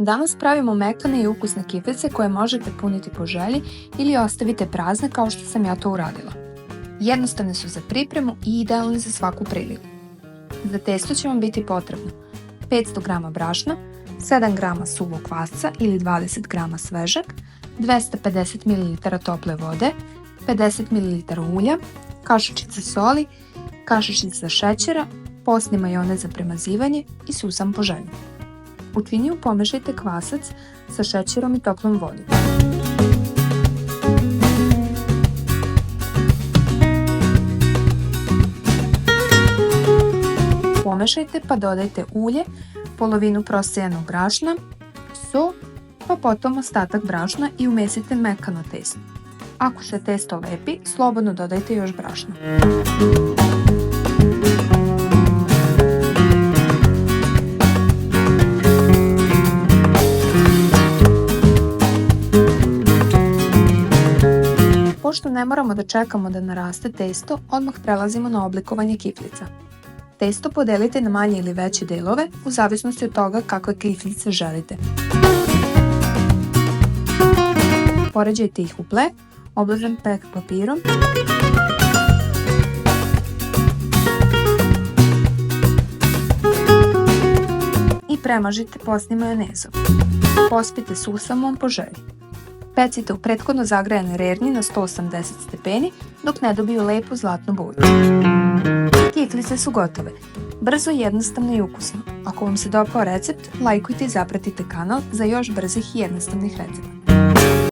Danas pravimo mekane i ukusne kiflice koje možete puniti po želji ili ostavite prazne kao što sam ja to uradila. Jednostavne su za pripremu i idealne za svaku priliku. Za testo će vam biti potrebno 500 g brašna, 7 g suvog kvasca ili 20 g svežeg, 250 ml tople vode, 50 ml ulja, kašičica soli, kašičica šećera, posni majonez za premazivanje i susam po želji. U činiju pomešajte kvasac sa šećerom i toplom vodom. Pomešajte pa dodajte ulje, polovinu prosejanog brašna, so, pa potom ostatak brašna i umesite mekano testo. Ako se testo lepi, slobodno dodajte još brašna. Pošto ne moramo da čekamo da naraste testo, odmah prelazimo na oblikovanje kiflica. Testo podelite na manje ili veće delove u zavisnosti od toga kakve kiflice želite. Poređajte ih u ple, obložen pek papirom i premažite posnim majonezom. Pospite susamom po želji. Pecite u prethodno zagrajanoj rernji na 180 stepeni dok ne dobiju lepu zlatnu boju. Kiflice su gotove. Brzo, jednostavno i ukusno. Ako vam se dopao recept, lajkujte i zapratite kanal za još brzih i jednostavnih recepata.